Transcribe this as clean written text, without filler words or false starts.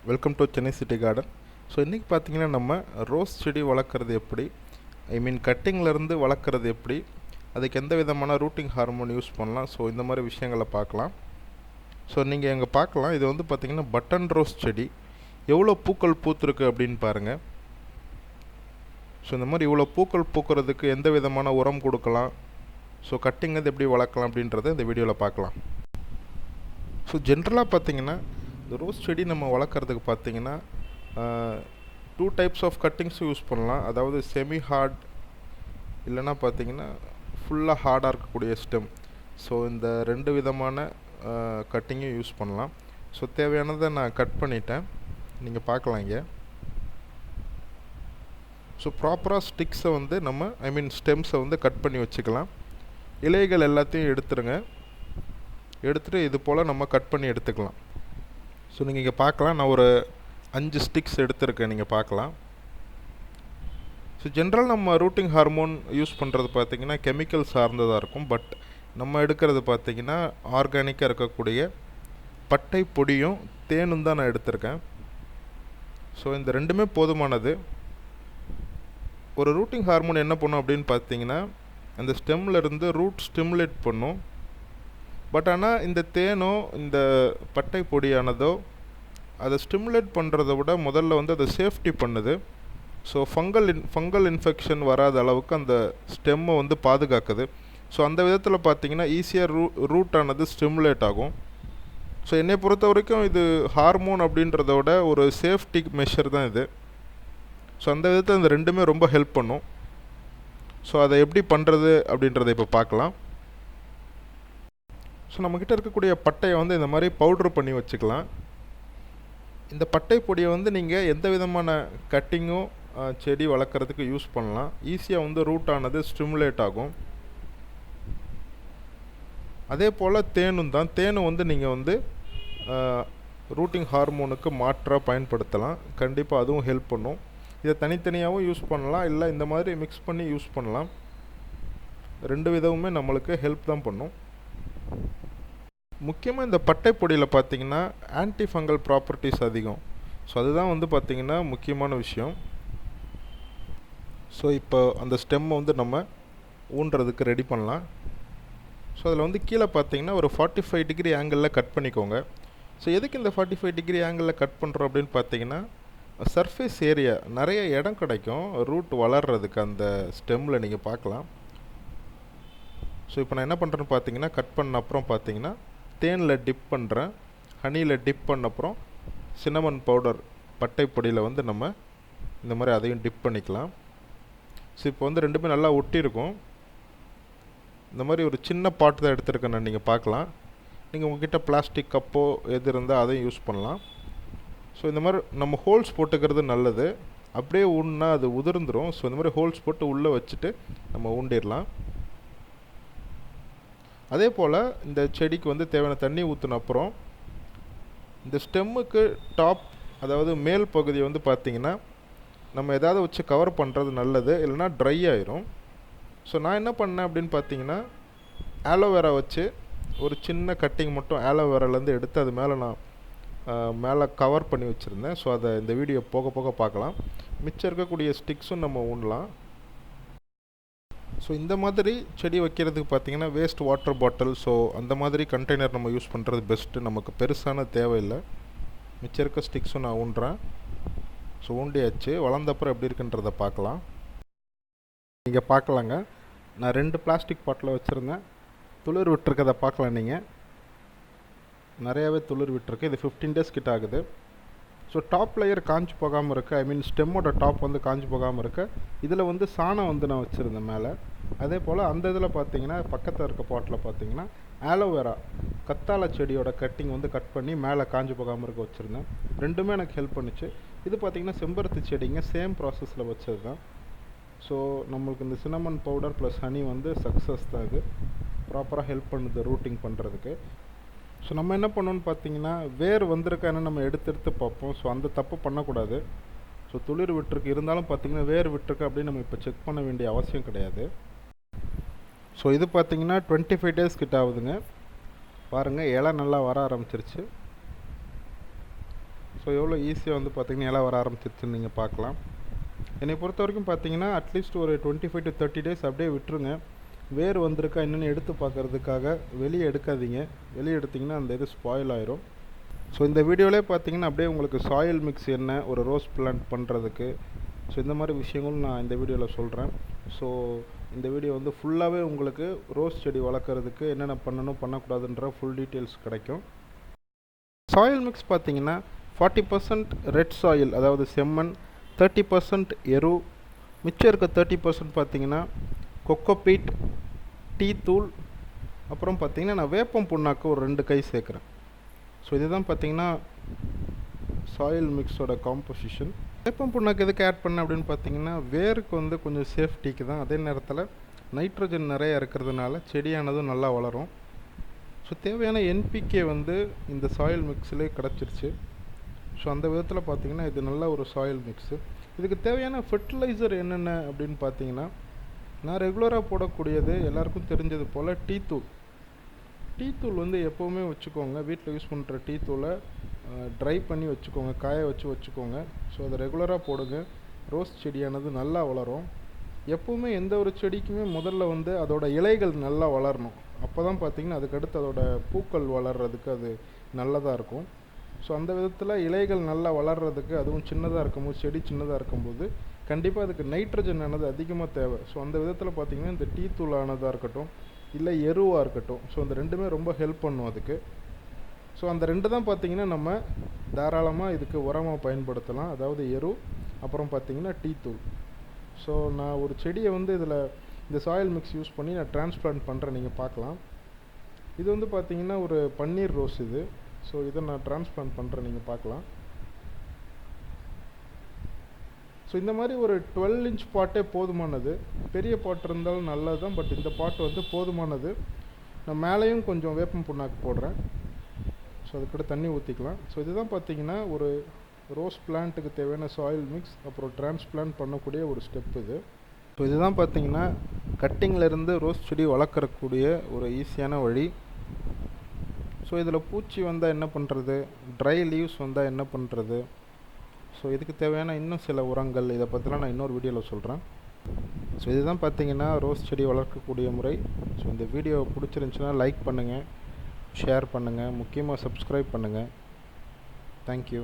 Welcome to Chennai city garden. So இன்றைக்கி பார்த்தீங்கன்னா நம்ம ரோஸ் செடி வளர்க்குறது எப்படி, கட்டிங்லேருந்து வளர்க்குறது எப்படி, அதுக்கு எந்த விதமான ரூட்டிங் ஹார்மோன் யூஸ் பண்ணலாம், ஸோ இந்த மாதிரி விஷயங்களை பார்க்கலாம். ஸோ நீங்கள் எங்கே பார்க்கலாம், இது வந்து பார்த்திங்கன்னா பட்டன் ரோஸ் செடி எவ்வளோ பூக்கள் பூத்துருக்கு அப்படின்னு பாருங்கள். ஸோ இந்த மாதிரி இவ்வளோ பூக்கள் பூக்கிறதுக்கு எந்த விதமான உரம் கொடுக்கலாம், ஸோ கட்டிங் வந்து எப்படி வளர்க்கலாம் அப்படின்றத இந்த வீடியோவில் பார்க்கலாம். ஸோ ஜென்ரலாக பார்த்திங்கன்னா இந்த ரோஸ் செடி நம்ம வளர்க்குறதுக்கு பார்த்திங்கன்னா 2 டைப்ஸ் ஆஃப் கட்டிங்ஸும் யூஸ் பண்ணலாம். அதாவது செமி ஹார்ட் இல்லைன்னா பார்த்திங்கன்னா ஃபுல்லாக ஹார்டாக இருக்கக்கூடிய ஸ்டெம். ஸோ இந்த 2 விதமான கட்டிங்கும் யூஸ் பண்ணலாம். ஸோ தேவையானதை நான் கட் பண்ணிட்டேன், நீங்கள் பார்க்கலாம் இங்கே. ஸோ ப்ராப்பராக ஸ்டிக்ஸை வந்து நம்ம ஸ்டெம்ஸை வந்து கட் பண்ணி வச்சுக்கலாம். இலைகள் எல்லாத்தையும் எடுத்துருங்க, எடுத்துகிட்டு இது போல் நம்ம கட் பண்ணி எடுத்துக்கலாம். ஸோ நீங்கள் இங்கே பார்க்கலாம், நான் ஒரு 5 ஸ்டிக்ஸ் எடுத்துருக்கேன், நீங்கள் பார்க்கலாம். ஸோ ஜென்ரல் நம்ம ரூட்டிங் ஹார்மோன் யூஸ் பண்ணுறது பார்த்திங்கன்னா கெமிக்கல் சார்ந்ததாக இருக்கும். பட் நம்ம எடுக்கிறது பார்த்திங்கன்னா ஆர்கானிக்காக இருக்கக்கூடிய பட்டை பொடியும் தேனும் தான் நான் எடுத்திருக்கேன். ஸோ இந்த ரெண்டுமே போதுமானது. ஒரு ரூட்டிங் ஹார்மோன் என்ன பண்ணும் அப்படின்னு பார்த்தீங்கன்னா அந்த ஸ்டெம்மில் இருந்து ரூட் ஸ்டிமுலேட் பண்ணும். பட் ஆனால் இந்த தேனோ இந்த பட்டை பொடியானதோ அதை ஸ்டிமுலேட் பண்ணுறத விட முதல்ல வந்து அதை சேஃப்டி பண்ணுது. ஸோ ஃபங்கல் இன்ஃபெக்ஷன் வராத அளவுக்கு அந்த ஸ்டெம்மை வந்து பாதுகாக்குது. ஸோ அந்த விதத்தில் பார்த்திங்கன்னா ஈஸியாக ரூட்டானது ஸ்டிமுலேட் ஆகும். ஸோ என்னை பொறுத்த வரைக்கும் இது ஹார்மோன் அப்படின்றத விட ஒரு சேஃப்டி மெஷர் தான் இது. ஸோ அந்த விதத்தில் இந்த ரெண்டுமே ரொம்ப ஹெல்ப் பண்ணும். ஸோ அதை எப்படி பண்ணுறது அப்படின்றத இப்போ பார்க்கலாம். ஸோ நம்மக்கிட்ட இருக்கக்கூடிய பட்டையை வந்து இந்த மாதிரி பவுட்ரு பண்ணி வச்சுக்கலாம். இந்த பட்டை பொடியை வந்து நீங்கள் எந்த விதமான கட்டிங்கும் செடி வளர்க்குறதுக்கு யூஸ் பண்ணலாம். ஈஸியாக வந்து ரூட் ஆனது ஸ்டிமுலேட் ஆகும். அதே போல் தேனும் தான், தேனும் வந்து நீங்கள் வந்து ரூட்டிங் ஹார்மோனுக்கு மாற்றாக பயன்படுத்தலாம். கண்டிப்பாக அதுவும் ஹெல்ப் பண்ணும். இதை தனித்தனியாகவும் யூஸ் பண்ணலாம், இல்லை இந்த மாதிரி மிக்ஸ் பண்ணி யூஸ் பண்ணலாம். 2 விதமுமே நம்மளுக்கு ஹெல்ப் தான் பண்ணும். முக்கியமாக இந்த பட்டை பொடியில் பார்த்திங்கன்னா ஆன்டி ஃபங்கல் ப்ராப்பர்ட்டிஸ் அதிகம். ஸோ அதுதான் வந்து பார்த்திங்கன்னா முக்கியமான விஷயம். ஸோ இப்போ அந்த ஸ்டெம்மை வந்து நம்ம ஊன்றதுக்கு ரெடி பண்ணலாம். ஸோ அதில் வந்து கீழே பார்த்திங்கன்னா ஒரு 45 டிகிரி ஆங்கிளில் கட் பண்ணிக்கோங்க. ஸோ எதுக்கு இந்த 45 டிகிரி ஆங்கிளில் கட் பண்ணுறோம் அப்படின்னு பார்த்தீங்கன்னா சர்ஃபேஸ் ஏரியா நிறைய இடம் கிடைக்கும் ரூட் வளர்கிறதுக்கு அந்த ஸ்டெம்மில், நீங்கள் பார்க்கலாம். ஸோ இப்போ நான் என்ன பண்ணுறேன்னு பார்த்தீங்கன்னா கட் பண்ண அப்புறம் பார்த்தீங்கன்னா தேனில் டிப் பண்ணுறேன், ஹனியில் டிப் பண்ண அப்புறம் சின்னமன் பவுடர் பட்டை பொடியில் வந்து நம்ம இந்த மாதிரி அதையும் டிப் பண்ணிக்கலாம். ஸோ இப்போ வந்து ரெண்டுமே நல்லா ஒட்டியிருக்கும். இந்த மாதிரி ஒரு சின்ன பாட்டு தான் எடுத்துருக்கேன், நீங்கள் பார்க்கலாம். நீங்கள் உங்கள்கிட்ட பிளாஸ்டிக் கப்போ எது இருந்தால் அதையும் யூஸ் பண்ணலாம். ஸோ இந்த மாதிரி நம்ம ஹோல்ஸ் போட்டுக்கிறது நல்லது. அப்படியே ஊன்னா அது உதிர்ந்துடும். ஸோ இந்த மாதிரி ஹோல்ஸ் போட்டு உள்ளே வச்சுட்டு நம்ம ஊண்டிடலாம். அதே போல் இந்த செடிக்கு வந்து தேவையான தண்ணி ஊற்றின அப்புறம் இந்த ஸ்டெம்முக்கு டாப், அதாவது மேல் பகுதியை வந்து பார்த்திங்கன்னா நம்ம எதாவது வச்சு கவர் பண்ணுறது நல்லது, இல்லைனா ட்ரை ஆயிரும். ஸோ நான் என்ன பண்ணேன் அப்படின்னு பார்த்தீங்கன்னா ஆலோவேரா வச்சு ஒரு சின்ன கட்டிங் மட்டும் ஆலோவேராலேருந்து எடுத்து அது மேலே நான் மேலே கவர் பண்ணி வச்சுருந்தேன். ஸோ அதை இந்த வீடியோ போக போக பார்க்கலாம். மிச்சம் இருக்கக்கூடிய ஸ்டிக்ஸும் நம்ம ஊனலாம். ஸோ இந்த மாதிரி செடி வைக்கிறதுக்கு பார்த்திங்கன்னா வேஸ்ட் வாட்டர் பாட்டில், ஸோ அந்த மாதிரி கண்டெய்னர் நம்ம யூஸ் பண்ணுறது பெஸ்ட்டு. நமக்கு பெருசான தேவையில்லை. மிச்சம் இருக்க ஸ்டிக்ஸும் நான் ஊன்றேன். ஸோ ஊண்டியாச்சு. வளர்ந்தப்புறம் எப்படி இருக்குன்றதை பார்க்கலாம். நீங்கள் பார்க்கலாங்க, நான் 2 பிளாஸ்டிக் பாட்டில் வச்சுருந்தேன். துளிர் விட்டுருக்கதை பார்க்கலாம். நீங்கள் நிறையாவே துளிர் விட்டுருக்கு. இது 15 டேஸ் கிட்ட ஆகுது. ஸோ டாப் லேயர் காஞ்சி போகாமல் இருக்க, ஸ்டெம்மோட டாப் வந்து காஞ்சி போகாமல் இருக்க இதில் வந்து சாணம் வந்து நான் வச்சுருந்தேன் மேலே. அதே போல் அந்த இதில் பார்த்தீங்கன்னா பக்கத்தில் இருக்க பாட்டில் பார்த்தீங்கன்னா ஆலோவேரா கத்தாழை செடியோட கட்டிங் வந்து கட் பண்ணி மேலே காஞ்சி போகாமல் இருக்க வச்சுருந்தேன். ரெண்டுமே எனக்கு ஹெல்ப் பண்ணிச்சு. இது பார்த்திங்கன்னா செம்பருத்தி செடிங்க, சேம் ப்ராசஸில் வச்சது தான். ஸோ நம்மளுக்கு இந்த சின்னமன் பவுடர் ப்ளஸ் ஹனி வந்து சக்ஸஸ் தான். இது ப்ராப்பராக ஹெல்ப் பண்ணுது ரூட்டிங் பண்ணுறதுக்கு. ஸோ நம்ம என்ன பண்ணோன்னு பார்த்தீங்கன்னா வேர் வந்திருக்கான்னு நம்ம எடுத்து பார்ப்போம். ஸோ அந்த தப்பு பண்ணக்கூடாது. ஸோ துளிர் விட்டுருக்கு இருந்தாலும் பார்த்திங்கன்னா வேர் விட்டுருக்கு அப்படின்னு நம்ம இப்போ செக் பண்ண வேண்டிய அவசியம் கிடையாது. ஸோ இது பார்த்திங்கன்னா 25 டேஸ் கிட்ட ஆகுதுங்க. பாருங்கள், இலை நல்லா வர ஆரம்பிச்சிருச்சு. ஸோ எவ்வளோ ஈஸியாக வந்து பார்த்திங்கன்னா இலை வர ஆரம்பிச்சிருச்சுன்னு நீங்கள் பார்க்கலாம். என்னை பொறுத்த வரைக்கும் பார்த்தீங்கன்னா அட்லீஸ்ட் ஒரு 25 to 30 டேஸ் அப்படியே விட்டுருங்க. வேர் வந்திருக்கா என்னென்னு எடுத்து பார்க்குறதுக்காக வெளியே எடுக்காதீங்க. வெளியே எடுத்திங்கன்னா அந்த இது ஸ்பாயில் ஆயிரும். ஸோ இந்த வீடியோவிலே பார்த்தீங்கன்னா அப்படியே உங்களுக்கு சாயில் மிக்ஸ் என்ன ஒரு ரோஸ் பிளான்ட் பண்ணுறதுக்கு, ஸோ இந்த மாதிரி விஷயங்களும் நான் இந்த வீடியோவில் சொல்கிறேன். ஸோ இந்த வீடியோ வந்து ஃபுல்லாகவே உங்களுக்கு ரோஸ் செடி வளர்க்குறதுக்கு என்னென்ன பண்ணணும் பண்ணக்கூடாதுன்ற ஃபுல் டீட்டெயில்ஸ் கிடைக்கும். சாயில் மிக்ஸ் பார்த்தீங்கன்னா 40% ரெட் சாயில், அதாவது செம்மண், 30% எரு, மிச்சம் இருக்க 30% பார்த்தீங்கன்னா கொக்கோபீட், டீ தூள், அப்புறம் பார்த்தீங்கன்னா நான் வேப்பம் புண்ணாக்கு ஒரு 2 கை சேர்க்குறேன். ஸோ இதுதான் பார்த்தீங்கன்னா சாயில் மிக்ஸோட காம்போசிஷன். வேப்பம் புண்ணாக்கு எதுக்கு ஆட் பண்ணேன் அப்படின்னு பார்த்தீங்கன்னா வேருக்கு வந்து கொஞ்சம் சேஃப்டிக்கு தான். அதே நேரத்தில் நைட்ரஜன் நிறைய இருக்கிறதுனால செடியானதும் நல்லா வளரும். ஸோ தேவையான என்பிகே வந்து இந்த சாயில் மிக்ஸ்லேயே கிடச்சிருச்சு. ஸோ அந்த விதத்தில் பார்த்தீங்கன்னா இது நல்ல ஒரு சாயில் மிக்ஸு. இதுக்கு தேவையான ஃபெர்டிலைசர் என்னென்ன அப்படின்னு பார்த்தீங்கன்னா நான் ரெகுலராக போடக்கூடியது எல்லாருக்கும் தெரிஞ்சது போல் டீ தூள். டீ தூள் வந்து எப்போவுமே வச்சுக்கோங்க. வீட்டில் யூஸ் பண்ணுற டீ தூளை ட்ரை பண்ணி வச்சுக்கோங்க, காய வச்சுக்கோங்க. ஸோ அதை ரெகுலராக போடுங்க. ரோஸ் செடியானது நல்லா வளரும். எப்போவுமே எந்த ஒரு செடிக்குமே முதல்ல வந்து அதோட இலைகள் நல்லா வளரணும். அப்போ தான் பார்த்திங்கன்னா அதுக்கடுத்து அதோட பூக்கள் வளர்கிறதுக்கு அது நல்லதாக இருக்கும். ஸோ அந்த விதத்தில் இலைகள் நல்லா வளர்கிறதுக்கு, அதுவும் சின்னதாக இருக்கும்போது, செடி சின்னதாக இருக்கும்போது கண்டிப்பாக அதுக்கு நைட்ரஜன் ஆனது அதிகமாக தேவை. ஸோ அந்த விதத்தில் பார்த்திங்கன்னா இந்த டீ தூள் ஆனதாக இருக்கட்டும், இல்லை எருவாக இருக்கட்டும், ஸோ அந்த ரெண்டுமே ரொம்ப ஹெல்ப் பண்ணும் அதுக்கு. ஸோ அந்த ரெண்டு தான் பார்த்திங்கன்னா நம்ம தாராளமாக இதுக்கு உரமாக பயன்படுத்தலாம். அதாவது எரு, அப்புறம் பார்த்திங்கன்னா டீ தூள். ஸோ நான் ஒரு செடியை வந்து இதில் இந்த சாயில் மிக்ஸ் யூஸ் பண்ணி நான் டிரான்ஸ்பிளான்ட் பண்ணுறேன், நீங்கள் பார்க்கலாம். இது வந்து பார்த்திங்கன்னா ஒரு பன்னீர் ரோஸ் இது. ஸோ இதை நான் டிரான்ஸ்பிளான்ட் பண்ணுறேன், நீங்கள் பார்க்கலாம். ஸோ இந்த மாதிரி ஒரு 12 இன்ச் பாட்டே போதுமானது. பெரிய பாட் இருந்தாலும் நல்லது தான், பட் இந்த பாட்டு வந்து போதுமானது. நான் மேலேயும் கொஞ்சம் வேப்பம் புண்ணாக்கு போடுறேன். ஸோ அதுக்கூட தண்ணி ஊற்றிக்கலாம். ஸோ இதுதான் பார்த்திங்கன்னா ஒரு ரோஸ் பிளான்ட்டுக்கு தேவையான சாயில் மிக்ஸ், அப்புறம் டிரான்ஸ்பிளான்ட் பண்ணக்கூடிய ஒரு ஸ்டெப் இது. ஸோ இதுதான் பார்த்திங்கன்னா கட்டிங்கிலேருந்து ரோஸ் செடி வளர்க்கக்கூடிய ஒரு ஈஸியான வழி. ஸோ இதில் பூச்சி வந்தால் என்ன பண்ணுறது, ட்ரை லீவ்ஸ் வந்தால் என்ன பண்ணுறது, ஸோ இதுக்கு தேவையான இன்னும் சில உரங்கள், இதை பற்றிலாம் நான் இன்னொரு வீடியோவில் சொல்கிறேன். ஸோ இதுதான் பார்த்திங்கன்னா ரோஸ் செடி வளர்க்கக்கூடிய முறை. ஸோ இந்த வீடியோ பிடிச்சிருந்துச்சுன்னா லைக் பண்ணுங்கள், ஷேர் பண்ணுங்கள், முக்கியமாக சப்ஸ்கிரைப் பண்ணுங்கள். தேங்க்யூ.